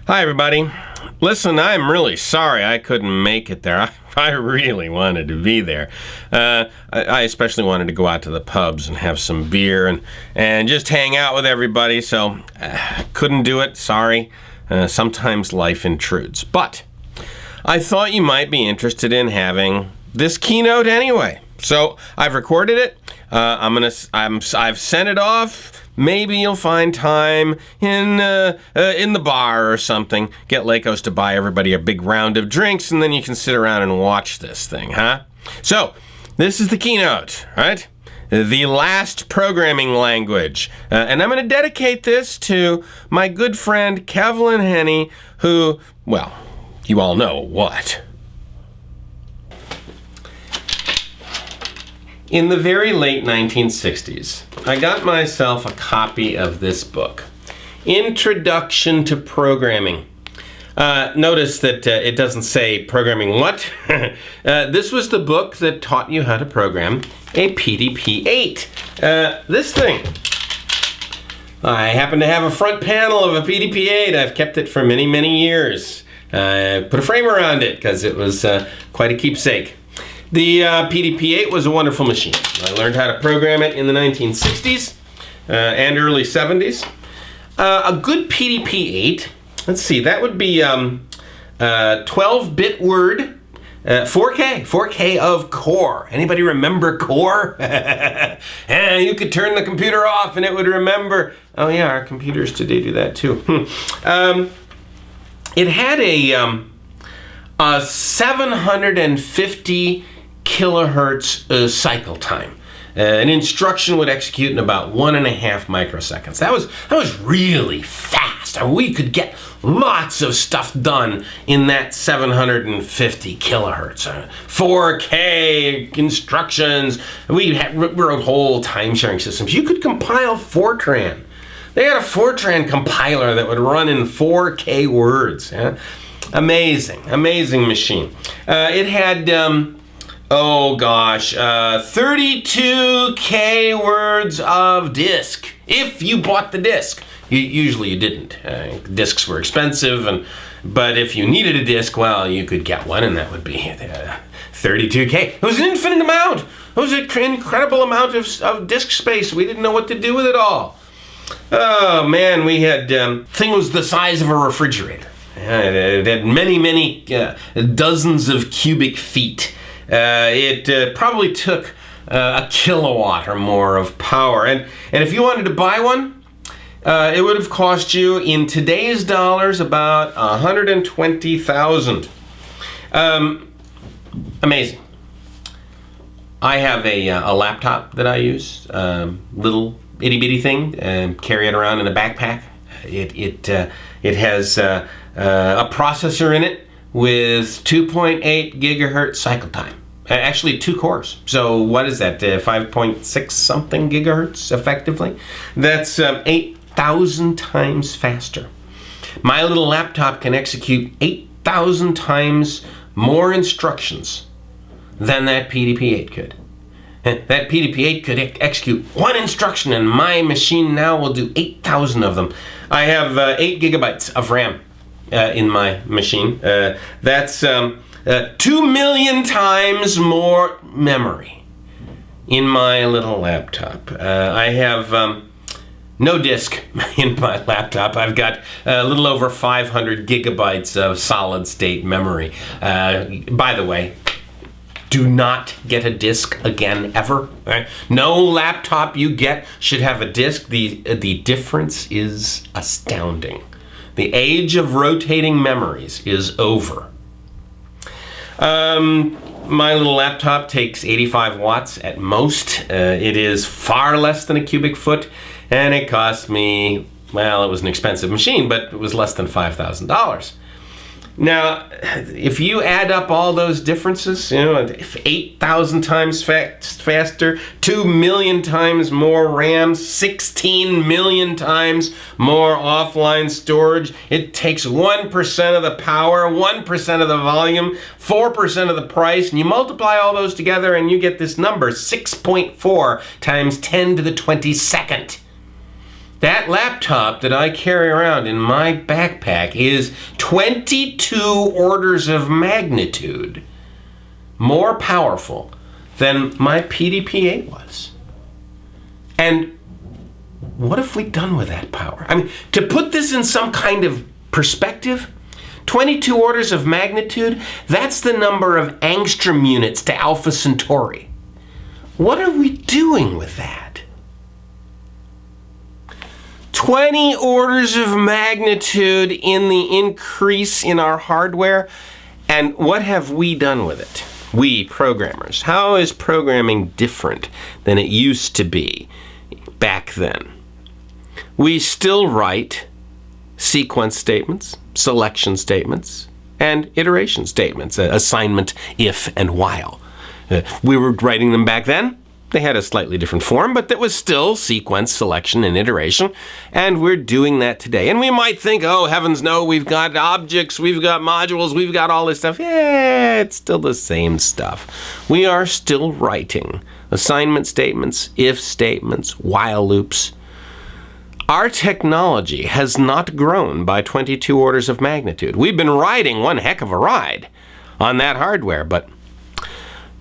Hi, everybody. Listen, I'm really sorry I couldn't make it there. I really wanted to be there. I especially wanted to go out to the pubs and have some beer and just hang out with everybody, so couldn't do it. Sorry. Sometimes life intrudes. But I thought you might be interested in having this keynote anyway. So I've recorded it. I've sent it off. Maybe you'll find time in the bar or something. Get Lakos to buy everybody a big round of drinks, and then you can sit around and watch this thing, huh? So this is the keynote, right? The last programming language. And I'm going to dedicate this to my good friend Kevlin Henney, who, well, you all know what. In the very late 1960s, I got myself a copy of this book, Introduction to Programming. Notice that it doesn't say programming what. This was the book that taught you how to program a PDP-8. This thing. I happen to have a front panel of a PDP-8. I've kept it for many, many years. I put a frame around it because it was quite a keepsake. The PDP-8 was a wonderful machine. I learned how to program it in the 1960s and early 70s. A good PDP-8, let's see, that would be 12-bit word, 4K of core. Anybody remember core? And you could turn the computer off and it would remember. Oh yeah, our computers today do that too. It had a 750 kilohertz cycle time. An instruction would execute in about 1.5 microseconds. That was really fast. We could get lots of stuff done in that 750 kilohertz. 4K instructions. We wrote whole time-sharing systems. You could compile Fortran. They had a Fortran compiler that would run in 4K words. Yeah? Amazing machine. It had, 32K words of disk, if you bought the disk. Usually you didn't. Disks were expensive, but if you needed a disk, well, you could get one, and that would be 32K. It was an infinite amount. It was an incredible amount of disk space. We didn't know what to do with it all. Oh, man, we had, thing was the size of a refrigerator. It had many dozens of cubic feet. It probably took a kilowatt or more of power. And if you wanted to buy one, it would have cost you, in today's dollars, about $120,000. Amazing. I have a laptop that I use, little itty-bitty thing, carry it around in a backpack. It has a processor in it with 2.8 gigahertz cycle time. Actually, 2 cores. So what is that? 5.6 something gigahertz, effectively. That's 8,000 times faster. My little laptop can execute 8,000 times more instructions than that PDP-8 could. That PDP-8 could execute one instruction, and my machine now will do 8,000 of them. I have 8 gigabytes of RAM in my machine. That's 2 million times more memory in my little laptop. I have no disk in my laptop. I've got a little over 500 gigabytes of solid-state memory. By the way, do not get a disk again, ever. Right? No laptop you get should have a disk. The difference is astounding. The age of rotating memories is over. My little laptop takes 85 watts at most. It is far less than a cubic foot, and it cost me, well, it was an expensive machine, but it was less than $5,000. Now, if you add up all those differences, 8,000 times faster, 2 million times more RAM, 16 million times more offline storage, it takes 1% of the power, 1% of the volume, 4% of the price, and you multiply all those together and you get this number, 6.4 times 10 to the 22nd. That laptop that I carry around in my backpack is 22 orders of magnitude more powerful than my PDP-8 was. And what have we done with that power? I mean, to put this in some kind of perspective, 22 orders of magnitude, that's the number of angstrom units to Alpha Centauri. What are we doing with that? 20 orders of magnitude in the increase in our hardware. And what have we done with it? We programmers. How is programming different than it used to be back then? We still write sequence statements, selection statements, and iteration statements, assignment, if, and while. We were writing them back then. They had a slightly different form, but that was still sequence, selection, and iteration, and we're doing that today. And we might think, oh, heavens no, we've got objects, we've got modules, we've got all this stuff. Yeah, it's still the same stuff. We are still writing assignment statements, if statements, while loops. Our technology has not grown by 22 orders of magnitude. We've been riding one heck of a ride on that hardware, but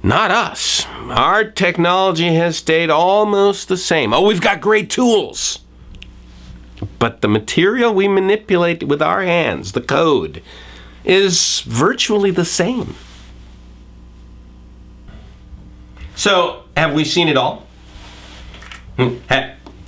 not us. Our technology has stayed almost the same. Oh, we've got great tools. But the material we manipulate with our hands, the code, is virtually the same. So, have we seen it all?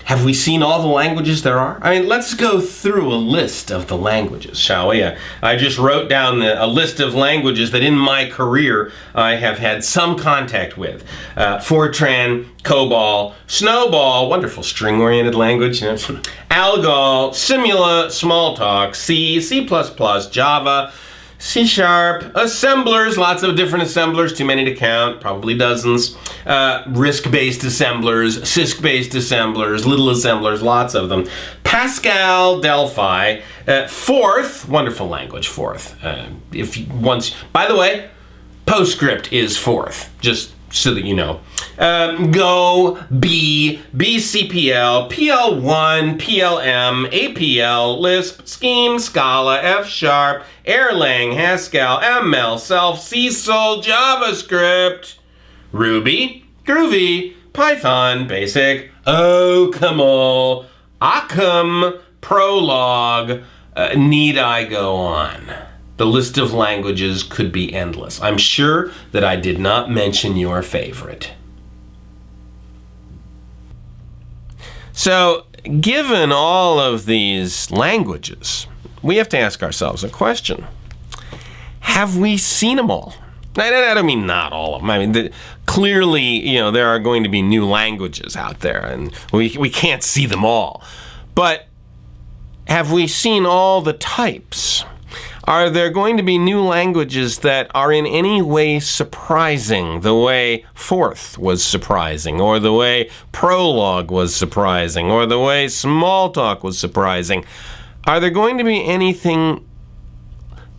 Have we seen all the languages there are? I mean, let's go through a list of the languages, shall we? I just wrote down a list of languages that in my career I have had some contact with. Fortran, COBOL, Snowball, wonderful string-oriented language, Algol, Simula, Smalltalk, C, C++, Java, C#, assemblers, lots of different assemblers, too many to count, probably dozens. RISC-based assemblers, CISC-based assemblers, little assemblers, lots of them. Pascal, Delphi, Forth, wonderful language, Forth. By the way, PostScript is Forth, just so that you know. Go, B, BCPL, PL1, PLM, APL, Lisp, Scheme, Scala, F#, Erlang, Haskell, ML, Self, CSOL, JavaScript, Ruby, Groovy, Python, Basic, OCaml, Occam, Prolog. Need I go on? The list of languages could be endless. I'm sure that I did not mention your favorite. So, given all of these languages, we have to ask ourselves a question. Have we seen them all? I don't mean not all of them. I mean, clearly, there are going to be new languages out there, and we can't see them all. But have we seen all the types? Are there going to be new languages that are in any way surprising, the way Forth was surprising, or the way Prolog was surprising, or the way Smalltalk was surprising? Are there going to be anything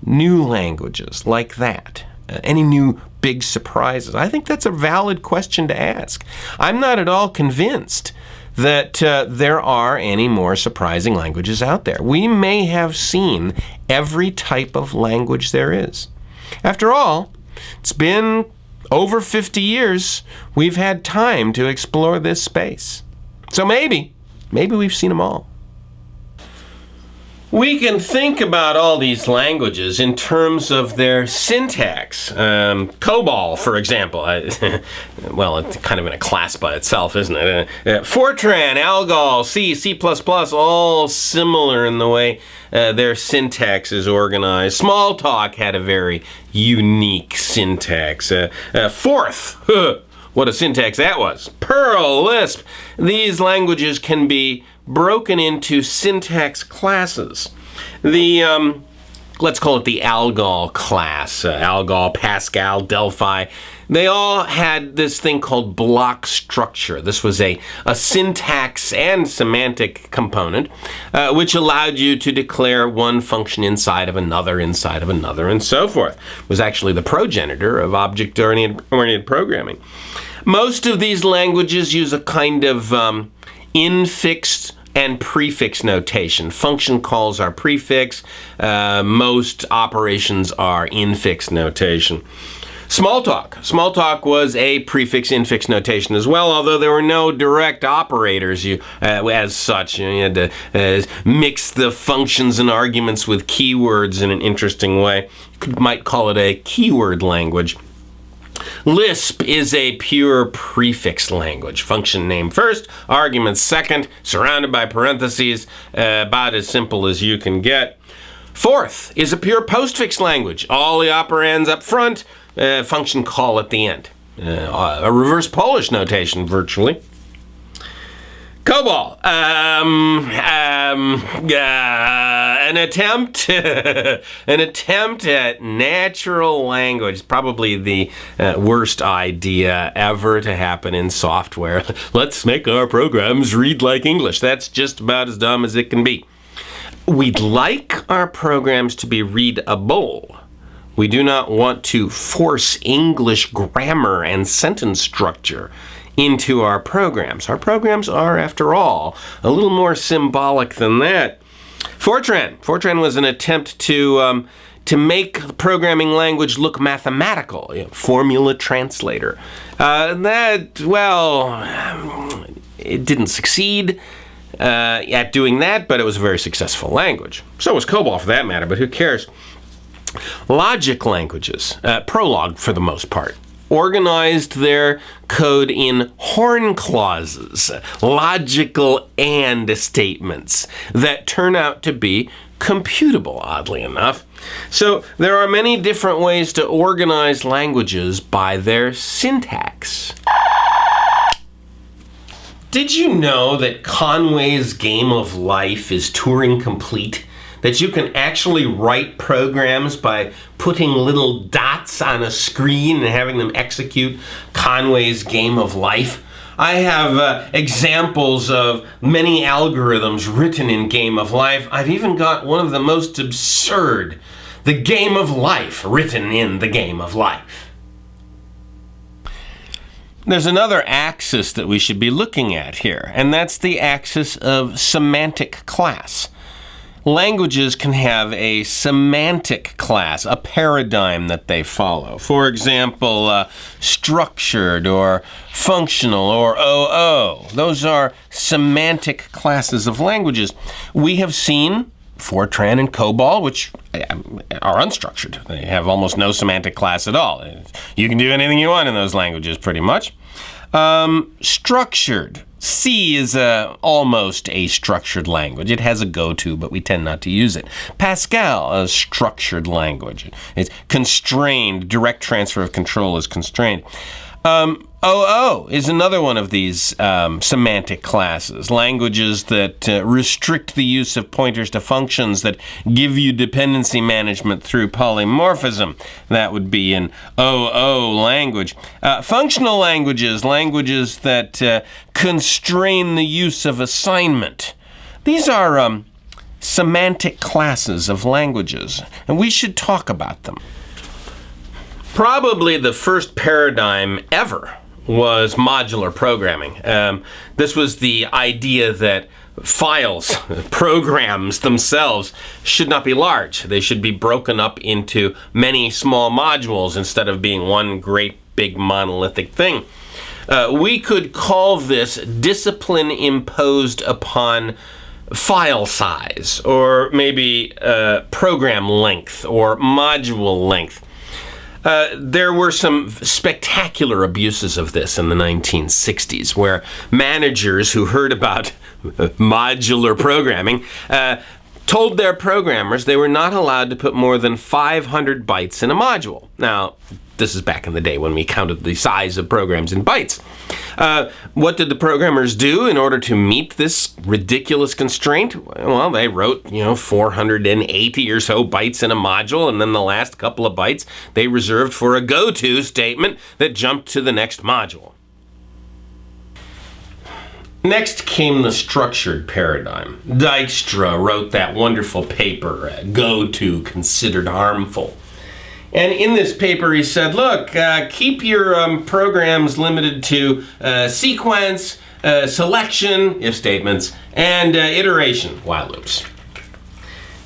new languages like that? Any new big surprises? I think that's a valid question to ask. I'm not at all convinced that there are any more surprising languages out there. We may have seen every type of language there is. After all, it's been over 50 years we've had time to explore this space. So maybe we've seen them all. We can think about all these languages in terms of their syntax. COBOL, for example. Well, it's kind of in a class by itself, isn't it? Fortran, Algol, C, C++, all similar in the way their syntax is organized. Smalltalk had a very unique syntax. Forth, what a syntax that was. Perl, Lisp. These languages can be broken into syntax classes. Let's call it the Algol class. Algol, Pascal, Delphi. They all had this thing called block structure. This was a syntax and semantic component, which allowed you to declare one function inside of another, and so forth. It was actually the progenitor of object-oriented programming. Most of these languages use a kind of infixed and prefix notation. Function calls are prefix. Most operations are infix notation. Smalltalk. Smalltalk was a prefix-infix notation as well, although there were no direct operators as such. You had to mix the functions and arguments with keywords in an interesting way. You might call it a keyword language. Lisp is a pure prefix language. Function name first, arguments second, surrounded by parentheses, about as simple as you can get. Forth is a pure postfix language. All the operands up front, function call at the end. A reverse Polish notation, virtually. COBOL, an attempt at natural language. Probably the worst idea ever to happen in software. Let's make our programs read like English. That's just about as dumb as it can be. We'd like our programs to be readable. We do not want to force English grammar and sentence structure into our programs. Our programs are, after all, a little more symbolic than that. Fortran. Fortran was an attempt to make programming language look mathematical. Formula translator. It didn't succeed at doing that, but it was a very successful language. So was COBOL for that matter, but who cares? Logic languages, Prolog for the most part, organized their code in horn clauses, logical and statements that turn out to be computable, oddly enough. So there are many different ways to organize languages by their syntax. Did you know that Conway's Game of Life is Turing complete? That you can actually write programs by putting little dots on a screen and having them execute Conway's Game of Life? I have examples of many algorithms written in Game of Life. I've even got one of the most absurd, the Game of Life, written in the Game of Life. There's another axis that we should be looking at here, and that's the axis of semantic class. Languages can have a semantic class, a paradigm that they follow. For example, structured or functional or OO. Those are semantic classes of languages. We have seen Fortran and COBOL, which are unstructured. They have almost no semantic class at all. You can do anything you want in those languages, pretty much. Structured. C is almost a structured language. It has a go-to, but we tend not to use it. Pascal, a structured language. It's constrained. Direct transfer of control is constrained. OO is another one of these semantic classes, languages that restrict the use of pointers to functions that give you dependency management through polymorphism. That would be an OO language. Functional languages, languages that constrain the use of assignment. These are semantic classes of languages, and we should talk about them. Probably the first paradigm ever was modular programming. This was the idea that files, programs themselves, should not be large. They should be broken up into many small modules instead of being one great big monolithic thing. We could call this discipline imposed upon file size, or maybe program length or module length. There were some spectacular abuses of this in the 1960s, where managers who heard about modular programming told their programmers they were not allowed to put more than 500 bytes in a module. Now, this is back in the day when we counted the size of programs in bytes. What did the programmers do in order to meet this ridiculous constraint? Well, they wrote, 480 or so bytes in a module, and then the last couple of bytes they reserved for a go-to statement that jumped to the next module. Next came the structured paradigm. Dijkstra wrote that wonderful paper, Go-To Considered Harmful. And in this paper, he said, look, keep your programs limited to sequence, selection, if statements, and iteration, while loops.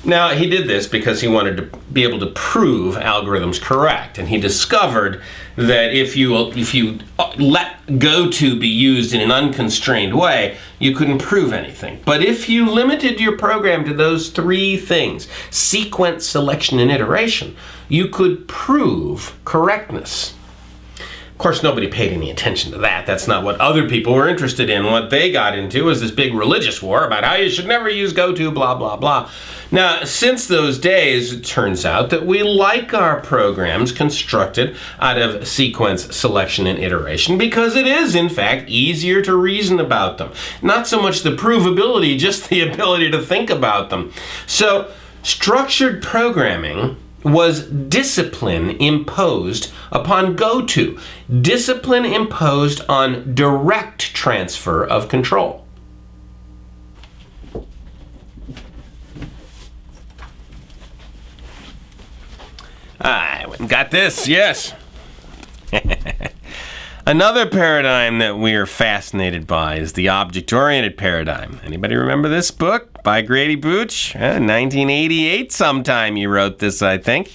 Now, he did this because he wanted to be able to prove algorithms correct, and he discovered that if you let goTo be used in an unconstrained way, you couldn't prove anything. But if you limited your program to those three things, sequence, selection, and iteration, you could prove correctness. Of course, nobody paid any attention to that. That's not what other people were interested in. What they got into was this big religious war about how you should never use goTo, blah, blah, blah. Now, since those days, it turns out that we like our programs constructed out of sequence, selection, and iteration because it is, in fact, easier to reason about them. Not so much the provability, just the ability to think about them. So, structured programming was discipline imposed upon goTo, discipline imposed on direct transfer of control. I went and got this, yes. Another paradigm that we are fascinated by is the object-oriented paradigm. Anybody remember this book by Grady Booch? 1988 sometime you wrote this, I think.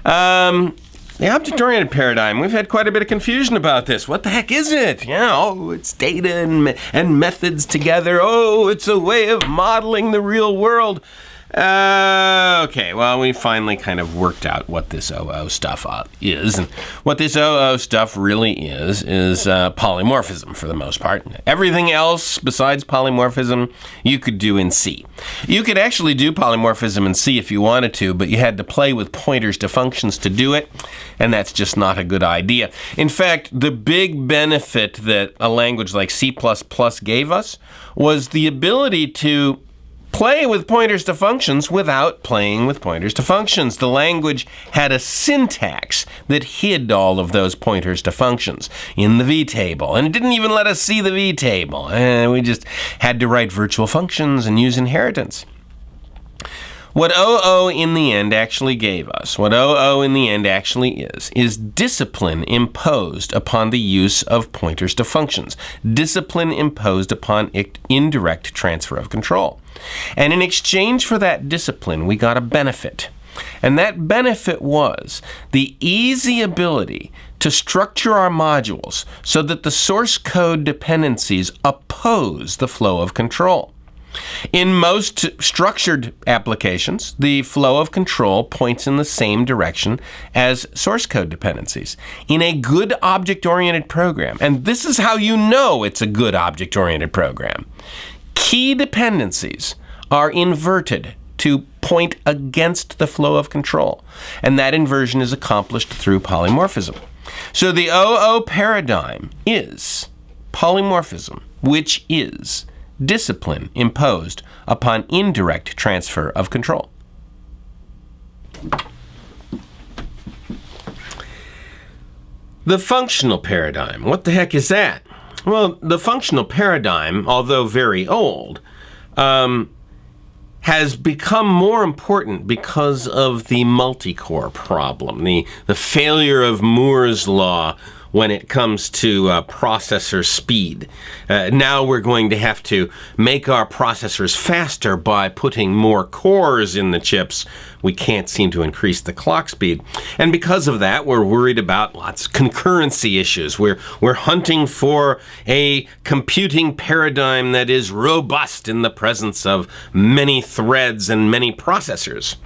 The object-oriented paradigm, we've had quite a bit of confusion about this. What the heck is it? It's data and methods together. It's a way of modeling the real world. Okay, well, we finally kind of worked out what this OO stuff is. And what this OO stuff really is polymorphism for the most part. Everything else besides polymorphism you could do in C. You could actually do polymorphism in C if you wanted to, but you had to play with pointers to functions to do it, and that's just not a good idea. In fact, the big benefit that a language like C++ gave us was the ability to play with pointers to functions without playing with pointers to functions. The language had a syntax that hid all of those pointers to functions in the vtable, and it didn't even let us see the vtable. We just had to write virtual functions and use inheritance. What OO in the end actually gave us, what OO in the end actually is discipline imposed upon the use of pointers to functions, discipline imposed upon indirect transfer of control. And in exchange for that discipline, we got a benefit. And that benefit was the easy ability to structure our modules so that the source code dependencies oppose the flow of control. In most structured applications, the flow of control points in the same direction as source code dependencies. In a good object-oriented program, and this is how you know it's a good object-oriented program, key dependencies are inverted to point against the flow of control, and that inversion is accomplished through polymorphism. So the OO paradigm is polymorphism, which is discipline imposed upon indirect transfer of control. The functional paradigm, what the heck is that? Well, the functional paradigm, although very old, has become more important because of the multicore problem, the failure of Moore's law when it comes to processor speed. Now we're going to have to make our processors faster by putting more cores in the chips. We can't seem to increase the clock speed. And because of that, we're worried about lots of concurrency issues. We're hunting for a computing paradigm that is robust in the presence of many threads and many processors.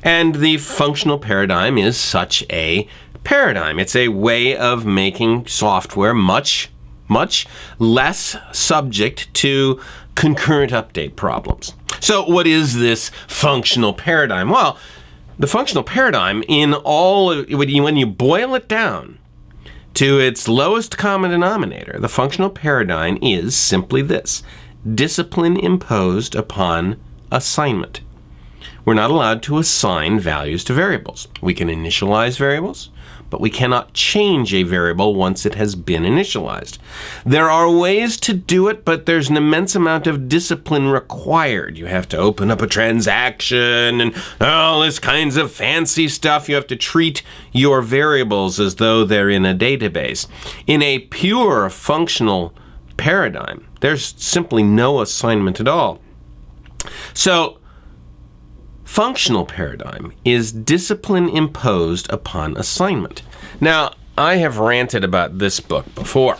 And the functional paradigm is such a paradigm. It's a way of making software much less subject to concurrent update problems. So what is this functional paradigm? Well, the functional paradigm when you boil it down to its lowest common denominator, the functional paradigm is simply this: discipline imposed upon assignment. We're not allowed to assign values to variables. We can initialize variables, but we cannot change a variable once it has been initialized. There are ways to do it, but there's an immense amount of discipline required. You have to open up a transaction and all this kinds of fancy stuff. You have to treat your variables as though they're in a database. In a pure functional paradigm. There's simply no assignment at all. So, functional paradigm is discipline imposed upon assignment. Now, I have ranted about this book before,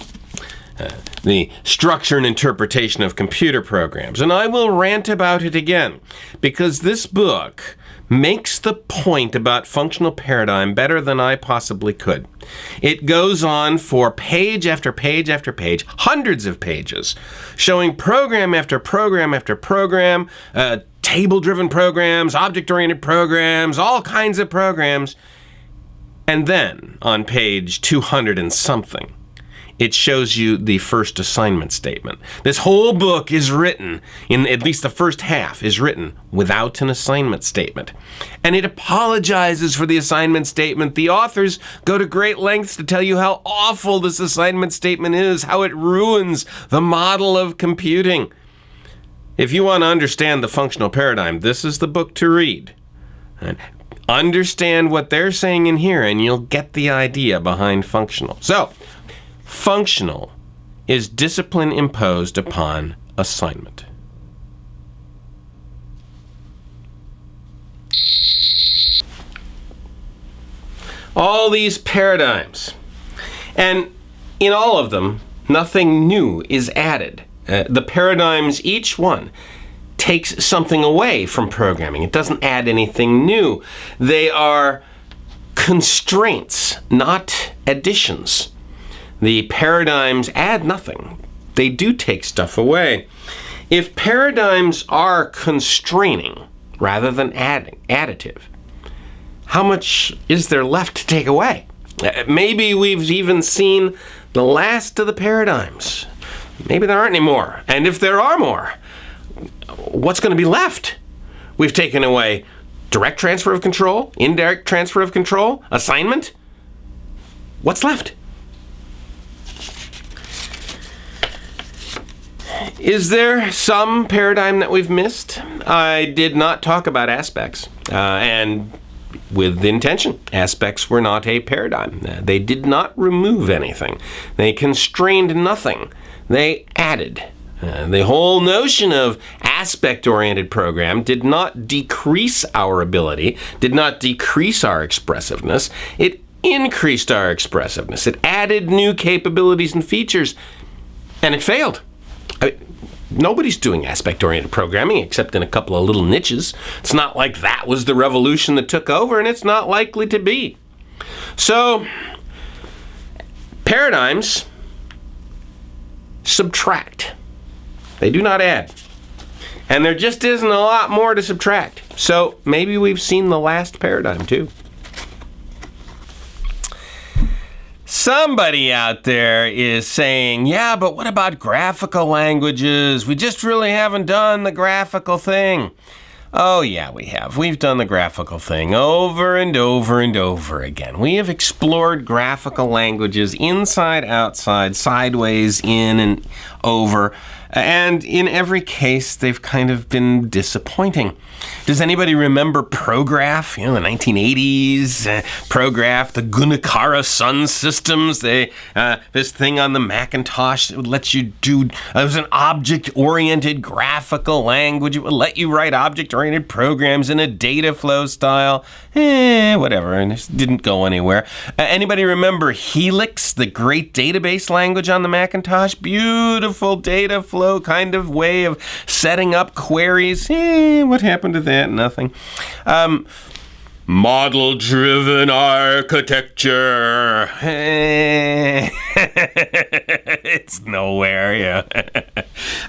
the structure and interpretation of computer programs, and I will rant about it again, because this book makes the point about functional paradigm better than I possibly could. It goes on for page after page after page, hundreds of pages, showing program after program after program, table-driven programs, object-oriented programs, all kinds of programs. And then, on page 200 and something, it shows you the first assignment statement. This whole book is written, in at least the first half, is written without an assignment statement. And it apologizes for the assignment statement. The authors go to great lengths to tell you how awful this assignment statement is, how it ruins the model of computing. If you want to understand the functional paradigm, this is the book to read. And understand what they're saying in here, and you'll get the idea behind functional. So, functional is discipline imposed upon assignment. All these paradigms, and in all of them, nothing new is added. The paradigms, each one, takes something away from programming. It doesn't add anything new. They are constraints, not additions. The paradigms add nothing. They do take stuff away. If paradigms are constraining rather than additive, how much is there left to take away? Maybe we've even seen the last of the paradigms. Maybe there aren't any more. And if there are more, what's going to be left? We've taken away direct transfer of control, indirect transfer of control, assignment. What's left? Is there some paradigm that we've missed? I did not talk about aspects, and with intention. Aspects were not a paradigm. They did not remove anything. They constrained nothing. They added. The whole notion of aspect-oriented program did not decrease our ability, did not decrease our expressiveness. It increased our expressiveness. It added new capabilities and features, and it failed. Nobody's doing aspect-oriented programming except in a couple of little niches. It's not like that was the revolution that took over, and it's not likely to be. So, paradigms subtract. They do not add. And there just isn't a lot more to subtract. So, maybe we've seen the last paradigm, too. Somebody out there is saying, yeah, but what about graphical languages? We just really haven't done the graphical thing. Oh, yeah, we have. We've done the graphical thing over and over and over again. We have explored graphical languages inside, outside, sideways, in, and over. And in every case, they've kind of been disappointing. Does anybody remember Prograph? You know, the 1980s, Prograph, the Gunacara Sun systems, this thing on the Macintosh that would let you do, it was an object-oriented graphical language. It would let you write object-oriented programs in a data flow style. Whatever, and this didn't go anywhere. Anybody remember Helix, the great database language on the Macintosh? Beautiful data flow kind of way of setting up queries. What happened to that? Nothing. Model-driven architecture. It's nowhere, yeah.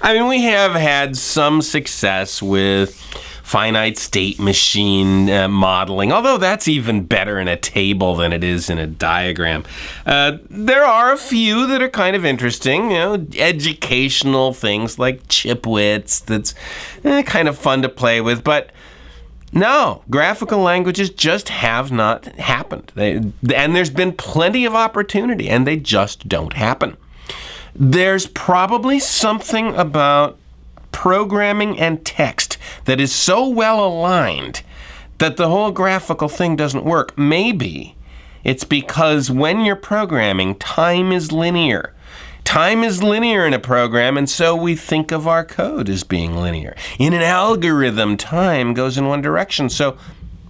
I mean, we have had some success with finite state machine modeling, although that's even better in a table than it is in a diagram. There are a few that are kind of interesting, you know, educational things like Chipwits that's kind of fun to play with, but no, graphical languages just have not happened. And there's been plenty of opportunity, and they just don't happen. There's probably something about programming and text that is so well aligned that the whole graphical thing doesn't work. Maybe it's because when you're programming, time is linear. Time is linear in a program, and so we think of our code as being linear. In an algorithm, time goes in one direction, so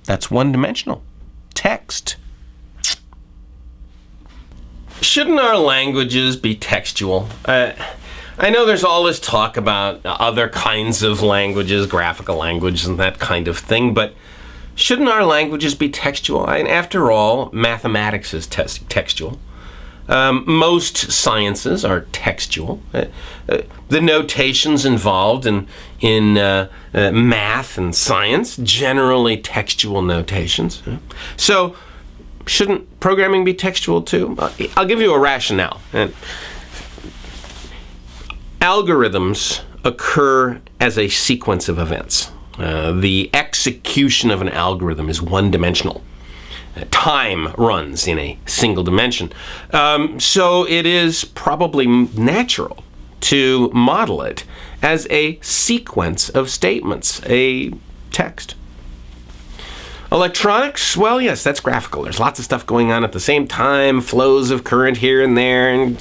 that's one-dimensional. Text. Shouldn't our languages be textual? I know there's all this talk about other kinds of languages, graphical languages and that kind of thing, but shouldn't our languages be textual? And after all, mathematics is textual. Most sciences are textual. The notations involved in math and science, generally textual notations. So, shouldn't programming be textual too? I'll give you a rationale. Algorithms occur as a sequence of events. The execution of an algorithm is one-dimensional. Time runs in a single dimension. So it is probably natural to model it as a sequence of statements, a text. Electronics, well, yes, that's graphical. There's lots of stuff going on at the same time, flows of current here and there,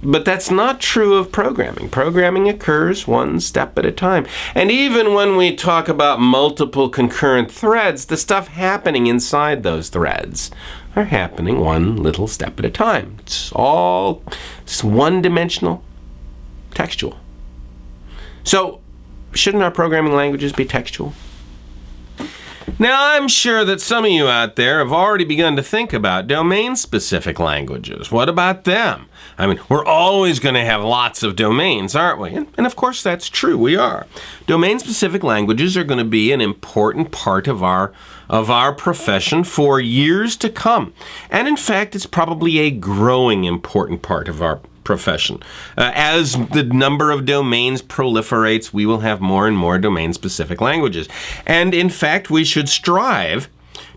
but that's not true of programming. Programming occurs one step at a time. And even when we talk about multiple concurrent threads, the stuff happening inside those threads are happening one little step at a time. It's one-dimensional, textual. So, shouldn't our programming languages be textual? Now, I'm sure that some of you out there have already begun to think about domain-specific languages. What about them? I mean, we're always going to have lots of domains, aren't we? And of course, that's true. We are. Domain-specific languages are going to be an important part of our profession for years to come. And in fact, it's probably a growing important part of our profession. As the number of domains proliferates, we will have more and more domain-specific languages. And in fact, we should strive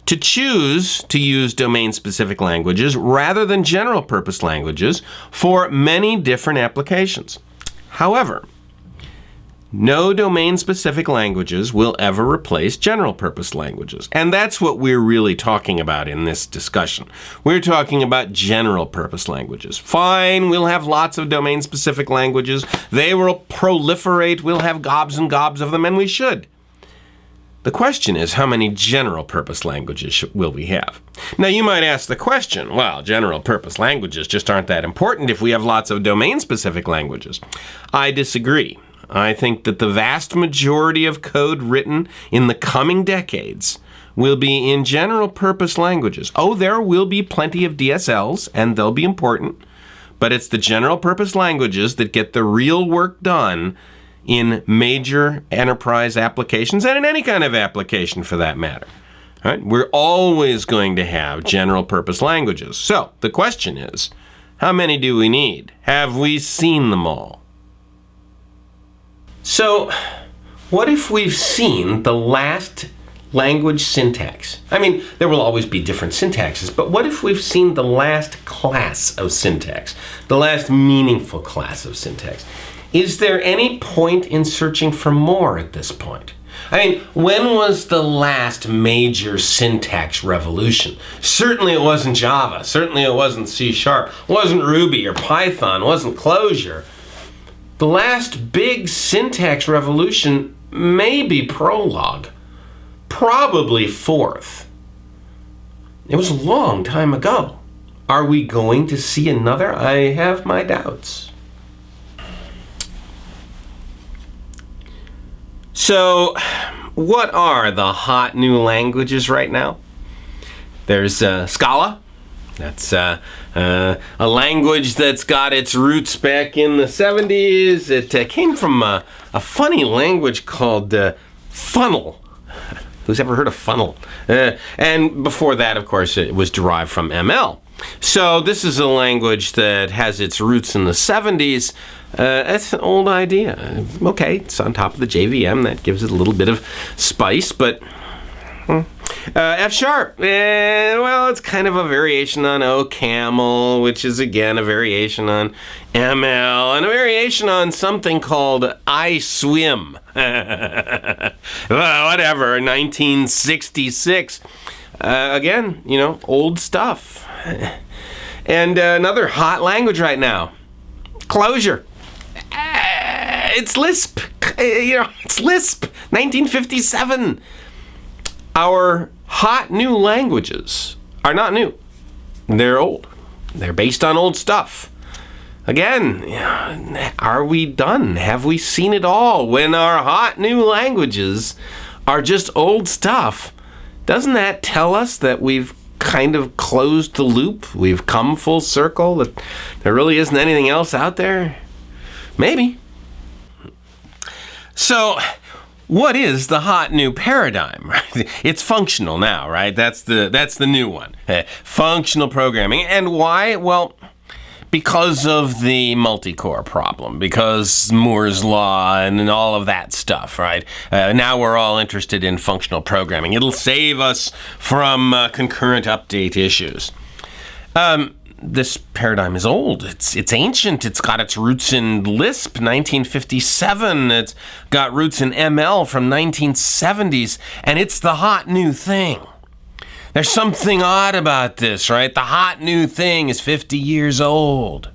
to choose to use domain-specific languages rather than general-purpose languages for many different applications. However, no domain-specific languages will ever replace general-purpose languages. And that's what we're really talking about in this discussion. We're talking about general-purpose languages. Fine, we'll have lots of domain-specific languages. They will proliferate. We'll have gobs and gobs of them, and we should. The question is, how many general-purpose languages will we have? Now, you might ask the question, well, general-purpose languages just aren't that important if we have lots of domain-specific languages. I disagree. I think that the vast majority of code written in the coming decades will be in general-purpose languages. Oh, there will be plenty of DSLs, and they'll be important, but it's the general-purpose languages that get the real work done in major enterprise applications, and in any kind of application for that matter. All right? We're always going to have general-purpose languages. So, the question is, how many do we need? Have we seen them all? So, what if we've seen the last language syntax? I mean, there will always be different syntaxes, but what if we've seen the last class of syntax, the last meaningful class of syntax? Is there any point in searching for more at this point? I mean, when was the last major syntax revolution? Certainly it wasn't Java. Certainly it wasn't C#. It wasn't Ruby or Python. It wasn't Clojure. The last big syntax revolution may be Prolog. Probably fourth. It was a long time ago. Are we going to see another? I have my doubts. So, what are the hot new languages right now? There's Scala. That's a language that's got its roots back in the 70s. It came from a funny language called Funnel. Who's ever heard of Funnel? And before that, of course, it was derived from ML. So this is a language that has its roots in the 70s. That's an old idea. Okay, it's on top of the JVM. That gives it a little bit of spice, but F#. Well, it's kind of a variation on OCaml, which is, again, a variation on ML, and a variation on something called iSwim. Well, whatever, 1966. Again, you know, old stuff. And another hot language right now, Closure. It's Lisp. It's Lisp. 1957. Our hot new languages are not new. They're old. They're based on old stuff. Again, are we done? Have we seen it all? When our hot new languages are just old stuff, doesn't that tell us that we've kind of closed the loop? We've come full circle? That there really isn't anything else out there? Maybe. So, what is the hot new paradigm? It's functional now, right? That's the new one. Functional programming. And why? Well, because of the multi-core problem, because Moore's law and all of that stuff, right? Now we're all interested in functional programming. It'll save us from concurrent update issues. This paradigm is old. It's ancient. It's got its roots in Lisp, 1957. It's got roots in ML from 1970s, and it's the hot new thing. There's something odd about this, right? The hot new thing is 50 years old.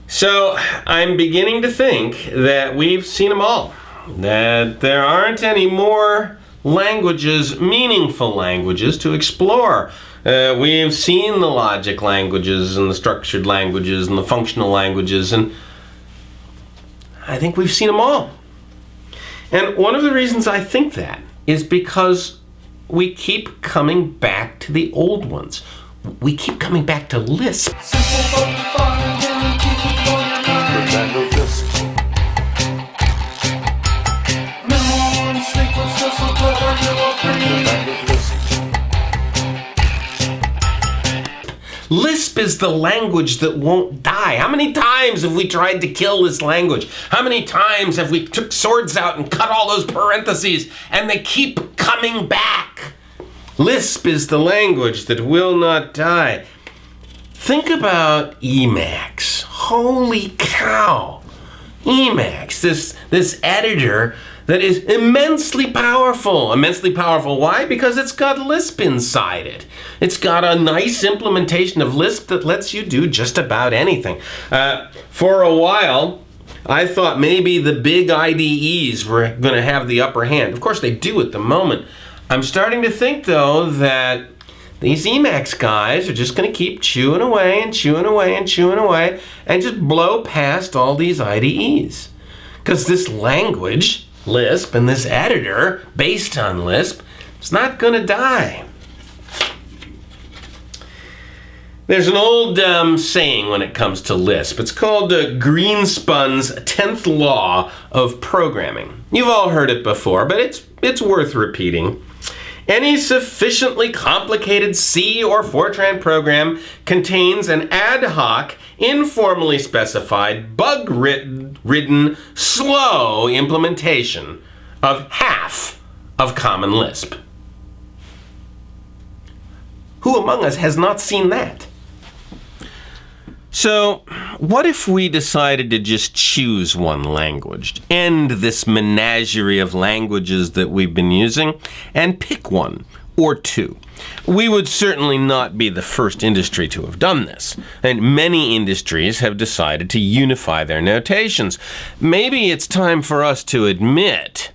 So I'm beginning to think that we've seen them all. That there aren't any more languages, meaningful languages to explore. We've seen the logic languages and the structured languages and the functional languages, and I think we've seen them all. And one of the reasons I think that is because we keep coming back to the old ones. We keep coming back to Lisp. Lisp is the language that won't die. How many times have we tried to kill this language? How many times have we took swords out and cut all those parentheses and they keep coming back? Lisp is the language that will not die. Think about Emacs. Holy cow. Emacs, this editor that is immensely powerful. Immensely powerful, why? Because it's got Lisp inside it. It's got a nice implementation of Lisp that lets you do just about anything. For a while, I thought maybe the big IDEs were going to have the upper hand. Of course, they do at the moment. I'm starting to think, though, that these Emacs guys are just going to keep chewing away and chewing away and chewing away and just blow past all these IDEs. Because this language, Lisp, and this editor based on Lisp, it's not going to die. There's an old saying when it comes to Lisp. It's called Greenspun's 10th law of programming. You've all heard it before, but it's worth repeating. Any sufficiently complicated C or Fortran program contains an ad hoc, informally specified, bug-ridden, slow implementation of half of Common Lisp. Who among us has not seen that? So, what if we decided to just choose one language, end this menagerie of languages that we've been using, and pick one or two? We would certainly not be the first industry to have done this, and many industries have decided to unify their notations. Maybe it's time for us to admit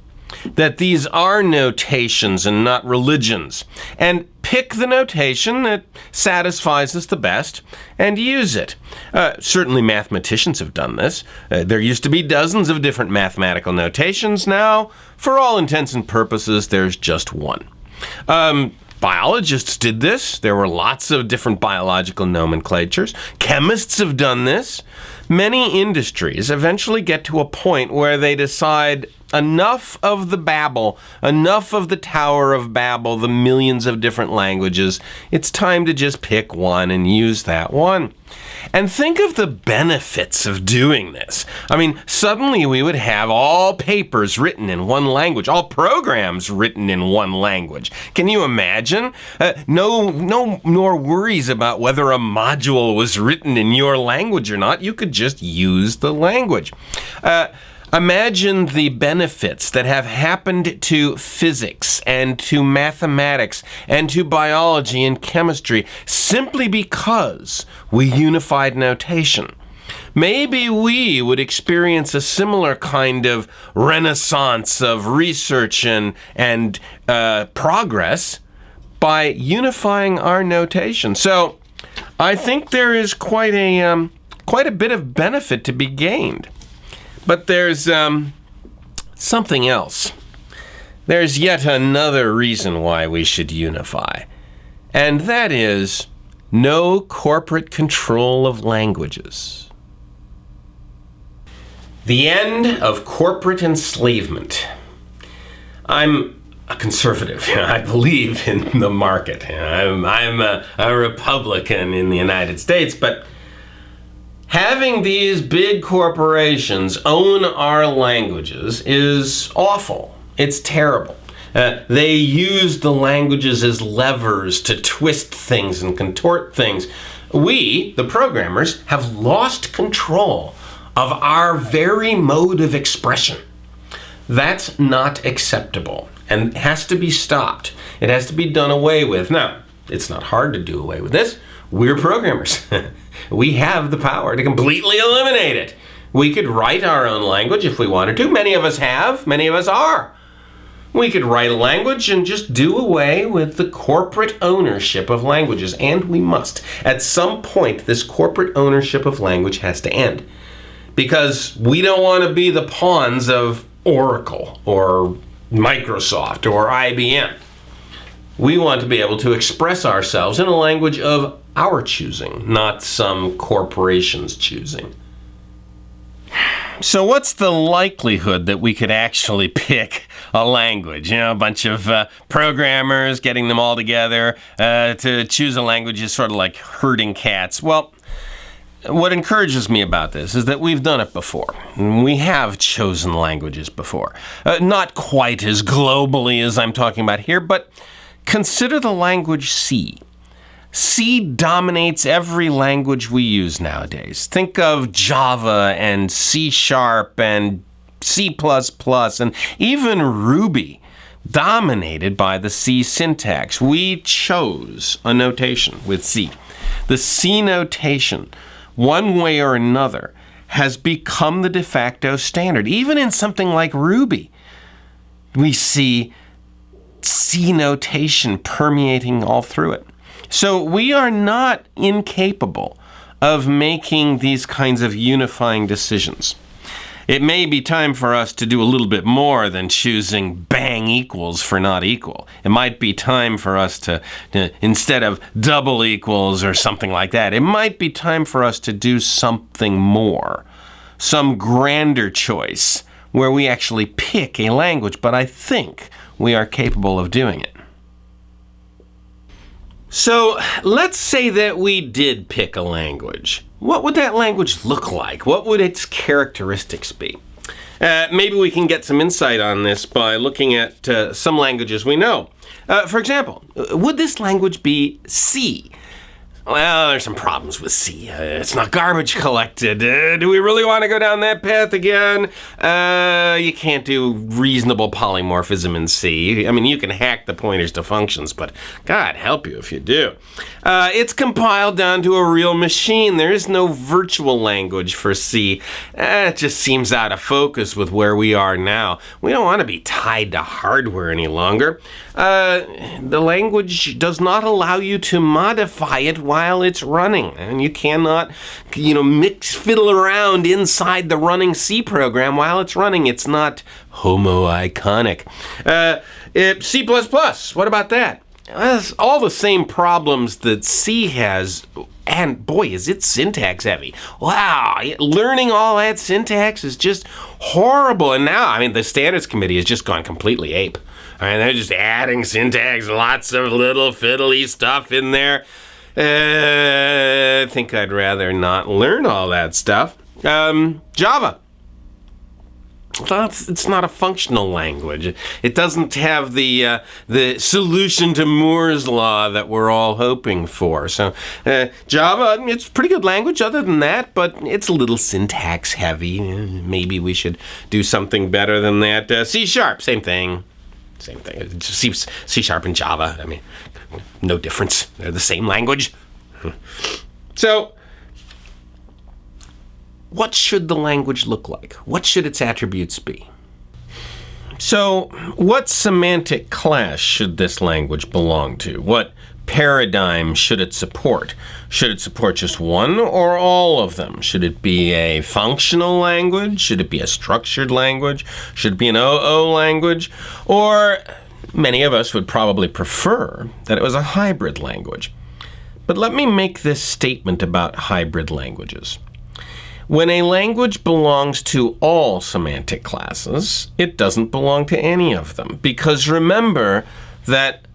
that these are notations and not religions, and pick the notation that satisfies us the best and use it. Certainly mathematicians have done this. There used to be dozens of different mathematical notations. Now, for all intents and purposes, there's just one. Biologists did this. There were lots of different biological nomenclatures. Chemists have done this. Many industries eventually get to a point where they decide enough of the Babel, enough of the Tower of Babel, the millions of different languages, it's time to just pick one and use that one. And think of the benefits of doing this. I mean, suddenly we would have all papers written in one language, all programs written in one language. Can you imagine? No more worries about whether a module was written in your language or not. You could just use the language. Imagine the benefits that have happened to physics and to mathematics and to biology and chemistry simply because we unified notation. Maybe we would experience a similar kind of renaissance of research and progress by unifying our notation. So I think there is quite a bit of benefit to be gained. But there's something else. There's yet another reason why we should unify, and that is no corporate control of languages. The end of corporate enslavement. I'm a conservative. I believe in the market. I'm a Republican in the United States, but having these big corporations own our languages is awful. It's terrible. They use the languages as levers to twist things and contort things. We, the programmers, have lost control of our very mode of expression. That's not acceptable and has to be stopped. It has to be done away with. Now, it's not hard to do away with this. We're programmers. We have the power to completely eliminate it. We could write our own language if we wanted to. Many of us have. Many of us are. We could write a language and just do away with the corporate ownership of languages, and we must. At some point, this corporate ownership of language has to end, because we don't want to be the pawns of Oracle or Microsoft or IBM. We want to be able to express ourselves in a language of our choosing, not some corporation's choosing. So what's the likelihood that we could actually pick a language? You know, a bunch of programmers, getting them all together to choose a language is sort of like herding cats. Well, what encourages me about this is that we've done it before. We have chosen languages before. Not quite as globally as I'm talking about here, but consider the language C. C dominates every language we use nowadays. Think of Java and C# and C++ and even Ruby, dominated by the C syntax. We chose a notation with C. The C notation, one way or another, has become the de facto standard. Even in something like Ruby, we see C notation permeating all through it. So we are not incapable of making these kinds of unifying decisions. It may be time for us to do a little bit more than choosing bang equals for not equal. It might be time for us to instead of double equals or something like that, it might be time for us to do something more, some grander choice where we actually pick a language, but I think we are capable of doing it. So let's say that we did pick a language. What would that language look like? What would its characteristics be? Maybe we can get some insight on this by looking at some languages we know. For example, would this language be C? Well, there's some problems with C. It's not garbage collected. Do we really want to go down that path again? You can't do reasonable polymorphism in C. I mean, you can hack the pointers to functions, but God help you if you do. It's compiled down to a real machine. There is no virtual language for C. It just seems out of focus with where we are now. We don't want to be tied to hardware any longer. The language does not allow you to modify it while it's running, and you cannot, fiddle around inside the running C program while it's running. It's not Homo Iconic. C++, what about that? That's all the same problems that C has, and boy, is it syntax heavy. Wow, learning all that syntax is just horrible. And now, the standards committee has just gone completely ape. They're just adding syntax, lots of little fiddly stuff in there. I think I'd rather not learn all that stuff. Java. it's not a functional language. It doesn't have the solution to Moore's law that we're all hoping for. So Java, it's a pretty good language other than that, but it's a little syntax heavy. Maybe we should do something better than that. C#, same thing. Same thing. C# and Java, I mean, no difference. They're the same language. So, what should the language look like? What should its attributes be? So, what semantic class should this language belong to? What paradigm should it support? Should it support just one or all of them? Should it be a functional language? Should it be a structured language? Should it be an OO language? Or many of us would probably prefer that it was a hybrid language. But let me make this statement about hybrid languages. When a language belongs to all semantic classes, it doesn't belong to any of them. Because remember that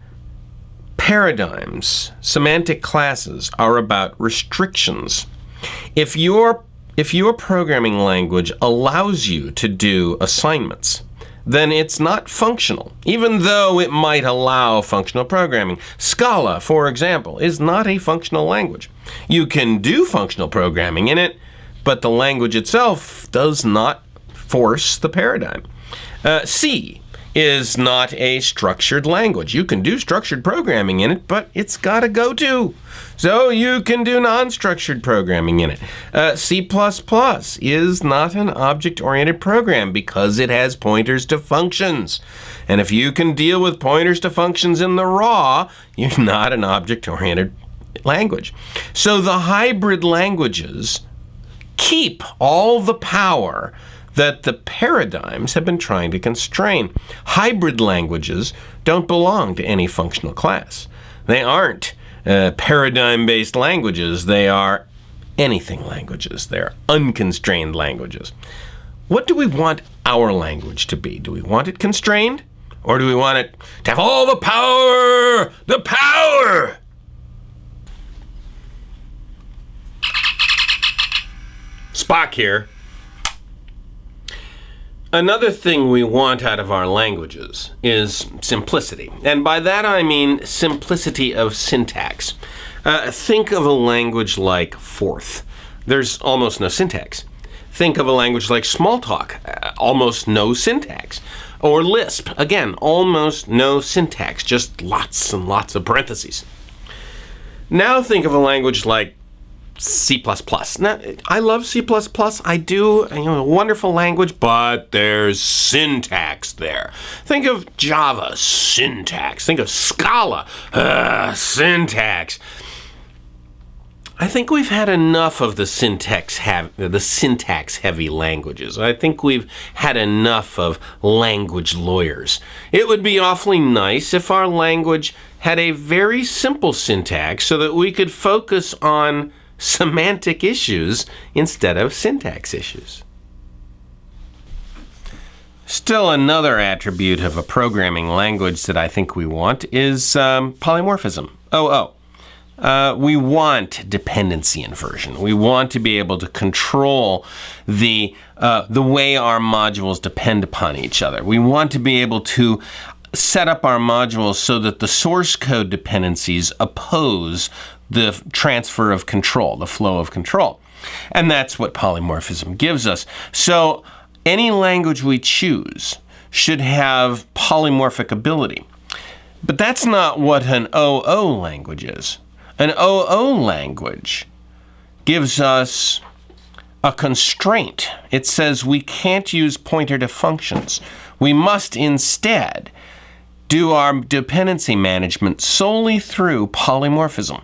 paradigms, semantic classes, are about restrictions. If your programming language allows you to do assignments, then it's not functional, even though it might allow functional programming. Scala, for example, is not a functional language. You can do functional programming in it, but the language itself does not force the paradigm. C is not a structured language. You can do structured programming in it, but it's got to go to. So you can do non-structured programming in it. C++ is not an object-oriented program because it has pointers to functions. And if you can deal with pointers to functions in the raw, you're not an object-oriented language. So the hybrid languages keep all the power that the paradigms have been trying to constrain. Hybrid languages don't belong to any functional class. They aren't paradigm-based languages. They are anything languages. They're unconstrained languages. What do we want our language to be? Do we want it constrained? Or do we want it to have all the power? The power! Spock here. Another thing we want out of our languages is simplicity. And by that I mean simplicity of syntax. Think of a language like Forth. There's almost no syntax. Think of a language like Smalltalk. Almost no syntax. Or Lisp. Again, almost no syntax. Just lots and lots of parentheses. Now think of a language like C++. Now, I love C++. I do, a wonderful language, but there's syntax there. Think of Java, syntax. Think of Scala, syntax. I think we've had enough of the syntax-heavy languages. I think we've had enough of language lawyers. It would be awfully nice if our language had a very simple syntax so that we could focus on semantic issues instead of syntax issues. Still, another attribute of a programming language that I think we want is polymorphism. We want dependency inversion. We want to be able to control the way our modules depend upon each other. We want to be able to set up our modules so that the source code dependencies oppose the transfer of control, the flow of control. And that's what polymorphism gives us. So any language we choose should have polymorphic ability. But that's not what an OO language is. An OO language gives us a constraint. It says we can't use pointer to functions. We must instead do our dependency management solely through polymorphism.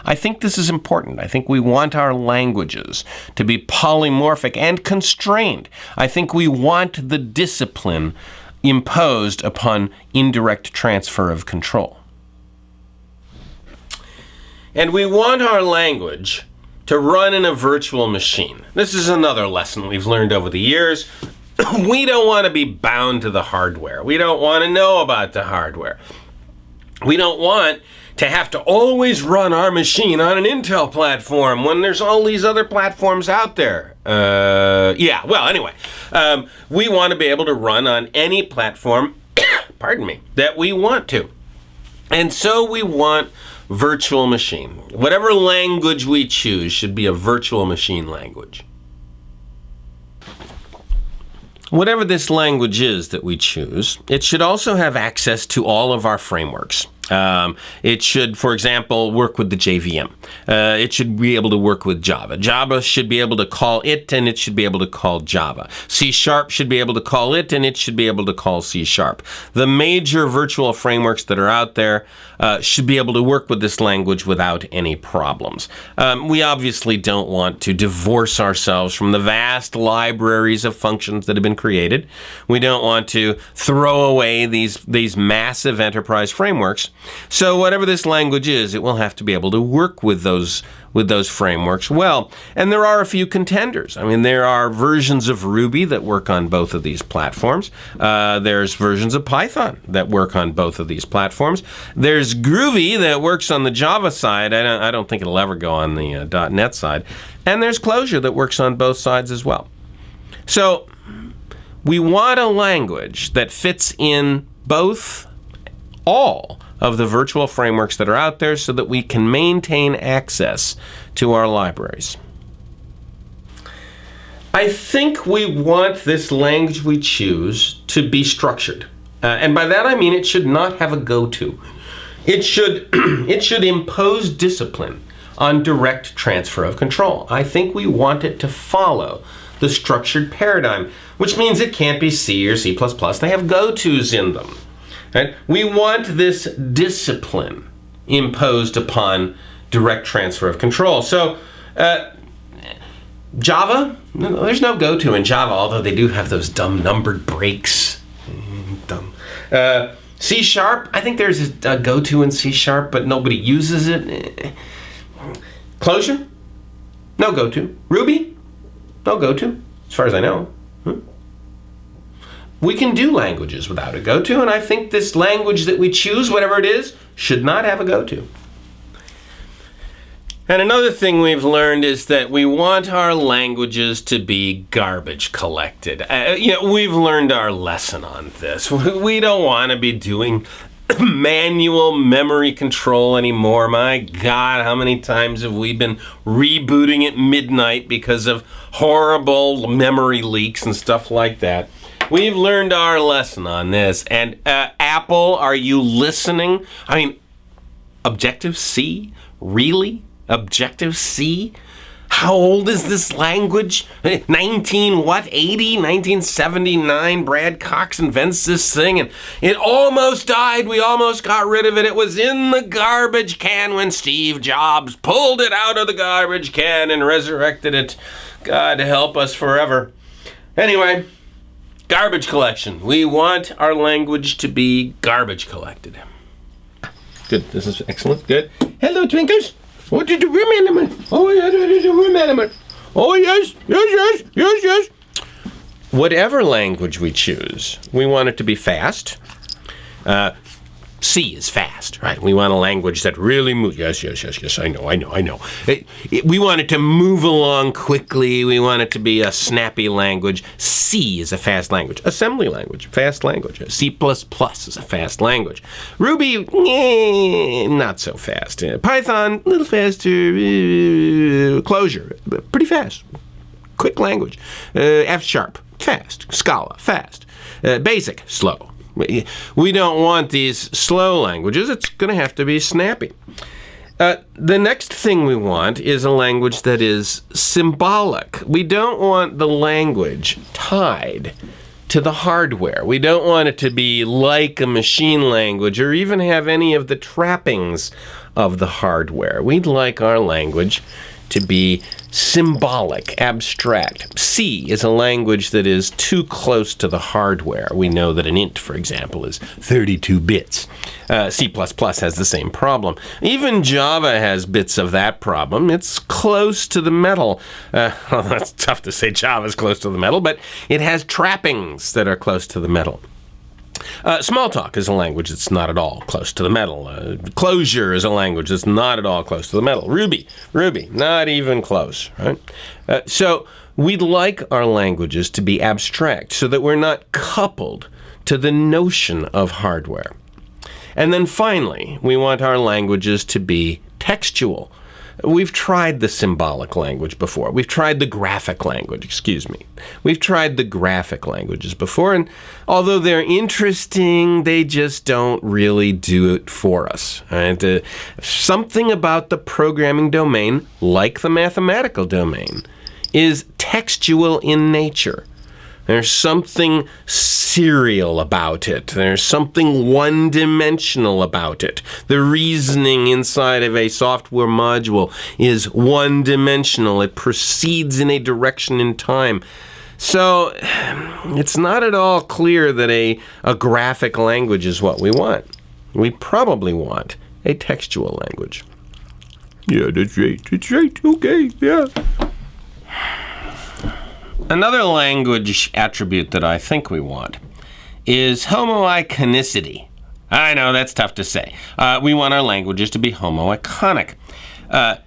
I think this is important. I think we want our languages to be polymorphic and constrained. I think we want the discipline imposed upon indirect transfer of control. And we want our language to run in a virtual machine. This is another lesson we've learned over the years. We don't want to be bound to the hardware. We don't want to know about the hardware. We don't want to have to always run our machine on an Intel platform when there's all these other platforms out there. Yeah, well, anyway, we want to be able to run on any platform, pardon me, that we want to. And so we want virtual machine. Whatever language we choose should be a virtual machine language. Whatever this language is that we choose, it should also have access to all of our frameworks. It should, for example, work with the JVM. It should be able to work with Java. Java should be able to call it, and it should be able to call Java. C# should be able to call it, and it should be able to call C#. The major virtual frameworks that are out there should be able to work with this language without any problems. We obviously don't want to divorce ourselves from the vast libraries of functions that have been created. We don't want to throw away these massive enterprise frameworks. So whatever this language is, it will have to be able to work with those frameworks well. And there are a few contenders. I mean, there are versions of Ruby that work on both of these platforms. There's versions of Python that work on both of these platforms. There's Groovy that works on the Java side. I don't think it'll ever go on the .NET side. And there's Clojure that works on both sides as well. So we want a language that fits in all of the virtual frameworks that are out there so that we can maintain access to our libraries. I think we want this language we choose to be structured. And by that I mean it should not have a go-to. It should impose discipline on direct transfer of control. I think we want it to follow the structured paradigm, which means it can't be C or C++. They have go-tos in them. Right? We want this discipline imposed upon direct transfer of control. So Java, there's no go-to in Java, although they do have those dumb numbered breaks. Dumb. C#, I think there's a go-to in C#, but nobody uses it. Clojure, no go-to. Ruby, no go-to, as far as I know. We can do languages without a go-to, and I think this language that we choose, whatever it is, should not have a go-to. And another thing we've learned is that we want our languages to be garbage collected. We've learned our lesson on this. We don't want to be doing manual memory control anymore. My God, how many times have we been rebooting at midnight because of horrible memory leaks and stuff like that? We've learned our lesson on this. And Apple, are you listening? I mean, Objective-C? Really? Objective-C? How old is this language? 1979, Brad Cox invents this thing, and it almost died. We almost got rid of it. It was in the garbage can when Steve Jobs pulled it out of the garbage can and resurrected it. God help us forever. Anyway, garbage collection. We want our language to be garbage collected. Good. This is excellent. Good. Hello, Twinkers. What did the room animal? Oh, yeah, the room animal. Oh, yes. Whatever language we choose, we want it to be fast. C is fast, right? We want a language that really moves. Yes, I know. We want it to move along quickly. We want it to be a snappy language. C is a fast language. Assembly language, fast language. C++ is a fast language. Ruby, not so fast. Python, a little faster. Clojure, pretty fast. Quick language. F#, fast. Scala, fast. Basic, slow. We don't want these slow languages. It's going to have to be snappy. The next thing we want is a language that is symbolic. We don't want the language tied to the hardware. We don't want it to be like a machine language or even have any of the trappings of the hardware. We'd like our language to be symbolic, abstract. C is a language that is too close to the hardware. We know that an int, for example, is 32 bits. C++ has the same problem. Even Java has bits of that problem. It's close to the metal. Well, that's tough to say Java's close to the metal, but it has trappings that are close to the metal. Smalltalk is a language that's not at all close to the metal. Clojure is a language that's not at all close to the metal. Ruby, not even close, right? So we'd like our languages to be abstract so that we're not coupled to the notion of hardware. And then finally, we want our languages to be textual. We've tried the symbolic language before. We've tried the graphic language, We've tried the graphic languages before, and although they're interesting, they just don't really do it for us. Right? Something about the programming domain, like the mathematical domain, is textual in nature. There's something serial about it. There's something one-dimensional about it. The reasoning inside of a software module is one-dimensional. It proceeds in a direction in time. So it's not at all clear that a graphic language is what we want. We probably want a textual language. Yeah, that's right. That's right. Okay, yeah. Another language attribute that I think we want is Homo Iconicity. I know, that's tough to say. We want our languages to be Homo Iconic.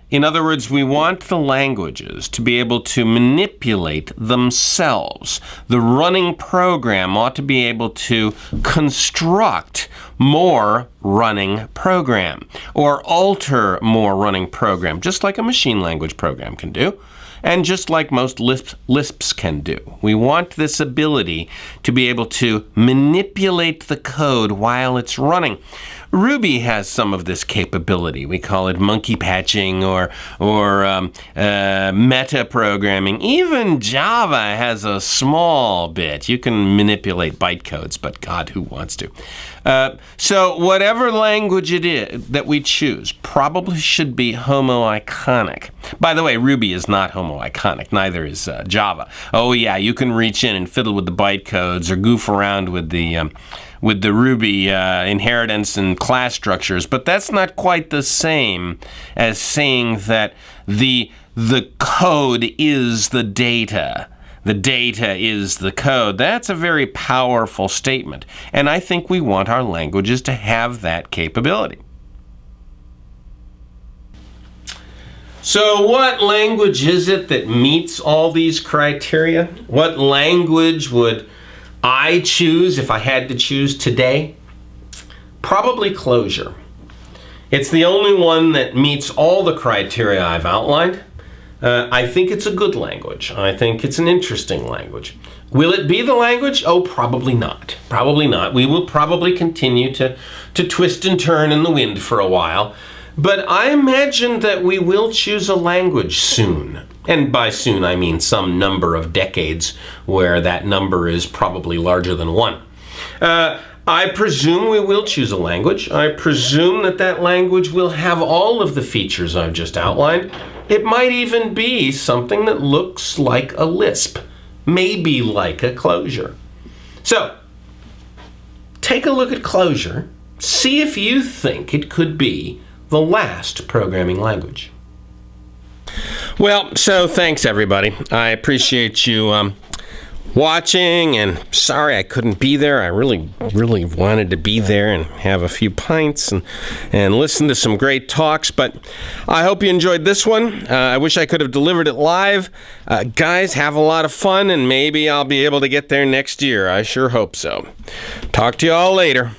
In other words, we want the languages to be able to manipulate themselves. The running program ought to be able to construct more running program or alter more running program, just like a machine language program can do. And just like most Lisps can do. We want this ability to be able to manipulate the code while it's running. Ruby has some of this capability. We call it monkey patching or meta programming. Even Java has a small bit. You can manipulate bytecodes, but God, who wants to? So whatever language it is that we choose probably should be Homo Iconic. By the way, Ruby is not Homo Iconic. Neither is Java. Oh yeah, you can reach in and fiddle with the bytecodes or goof around with the Ruby inheritance and class structures, but that's not quite the same as saying that the code is the data. The data is the code. That's a very powerful statement, and I think we want our languages to have that capability. So what language is it that meets all these criteria? What language would I choose if I had to choose today? Probably Clojure. It's the only one that meets all the criteria I've outlined. I think it's a good language. I think it's an interesting language. Will it be the language? Oh, probably not. Probably not. We will probably continue to twist and turn in the wind for a while. But I imagine that we will choose a language soon. And by soon, I mean some number of decades where that number is probably larger than one. I presume we will choose a language. I presume that that language will have all of the features I've just outlined. It might even be something that looks like a Lisp, maybe like a Clojure. So, take a look at Clojure. See if you think it could be the last programming language. Well, so thanks everybody. I appreciate you watching, and sorry I couldn't be there. I really wanted to be there and have a few pints and listen to some great talks, but I hope you enjoyed this one. I wish I could have delivered it live. Guys, have a lot of fun, and maybe I'll be able to get there next year. I sure hope so. Talk to you all later.